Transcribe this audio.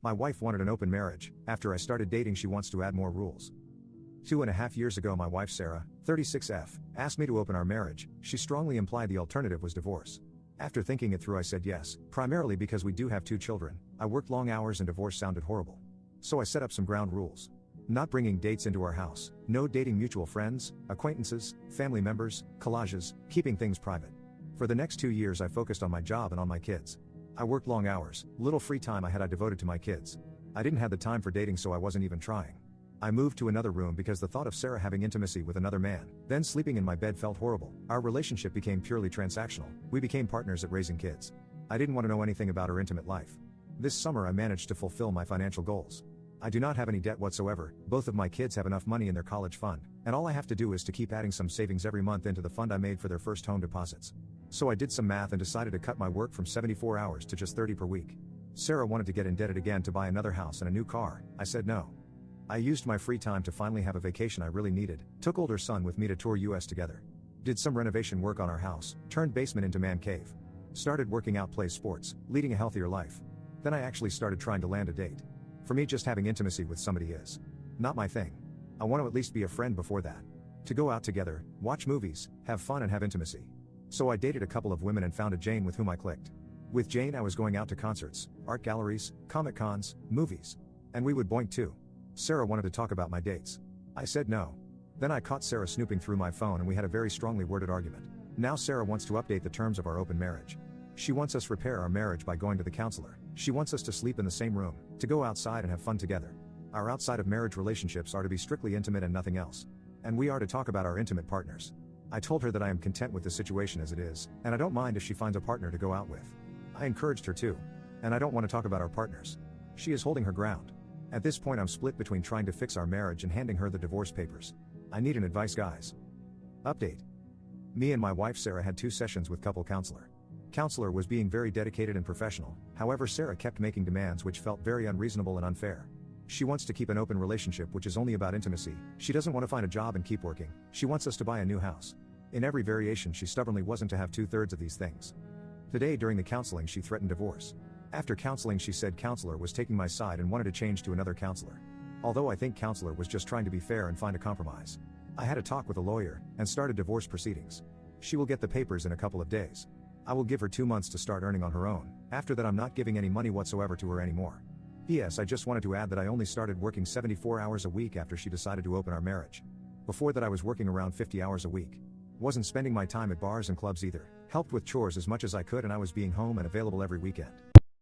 My wife wanted an open marriage. After I started dating, she wants to add more rules. 2.5 years ago, my wife Sarah, 36F, asked me to open our marriage. She strongly implied the alternative was divorce. After thinking it through, I said yes, primarily because we do have 2 children. I worked long hours and divorce sounded horrible. So I set up some ground rules. Not bringing dates into our house, no dating mutual friends, acquaintances, family members, collages, keeping things private. For the next 2 years I focused on my job and on my kids. I worked long hours, little free time I devoted to my kids. I didn't have the time for dating, so I wasn't even trying. I moved to another room because the thought of Sarah having intimacy with another man, then sleeping in my bed, felt horrible. Our relationship became purely transactional. We became partners at raising kids. I didn't want to know anything about her intimate life. This summer I managed to fulfill my financial goals. I do not have any debt whatsoever, both of my kids have enough money in their college fund, and all I have to do is to keep adding some savings every month into the fund I made for their first home deposits. So I did some math and decided to cut my work from 74 hours to just 30 per week. Sarah wanted to get indebted again to buy another house and a new car. I said no. I used my free time to finally have a vacation I really needed, took older son with me to tour US together. Did some renovation work on our house, turned basement into man cave. Started working out, play sports, leading a healthier life. Then I actually started trying to land a date. For me, just having intimacy with somebody is not my thing. I want to at least be a friend before that. To go out together, watch movies, have fun and have intimacy. So I dated a couple of women and found a Jane with whom I clicked. With Jane I was going out to concerts, art galleries, comic cons, movies. And we would boink too. Sarah wanted to talk about my dates. I said no. Then I caught Sarah snooping through my phone and we had a very strongly worded argument. Now Sarah wants to update the terms of our open marriage. She wants us to repair our marriage by going to the counselor. She wants us to sleep in the same room, to go outside and have fun together. Our outside of marriage relationships are to be strictly intimate and nothing else. And we are to talk about our intimate partners. I told her that I am content with the situation as it is, and I don't mind if she finds a partner to go out with. I encouraged her to. And I don't want to talk about our partners. She is holding her ground. At this point I'm split between trying to fix our marriage and handing her the divorce papers. I need an advice, guys. Update. Me and my wife Sarah had 2 sessions with couple counselor. Counselor was being very dedicated and professional, however Sarah kept making demands which felt very unreasonable and unfair. She wants to keep an open relationship which is only about intimacy. She doesn't want to find a job and keep working. She wants us to buy a new house. In every variation she stubbornly wasn't to have 2/3 of these things. Today during the counseling she threatened divorce. After counseling she said counselor was taking my side and wanted to change to another counselor. Although I think counselor was just trying to be fair and find a compromise. I had a talk with a lawyer and started divorce proceedings. She will get the papers in a couple of days. I will give her 2 months to start earning on her own. After that I'm not giving any money whatsoever to her anymore. P.S. I just wanted to add that I only started working 74 hours a week after she decided to open our marriage. Before that I was working around 50 hours a week. Wasn't spending my time at bars and clubs either. Helped with chores as much as I could and I was being home and available every weekend.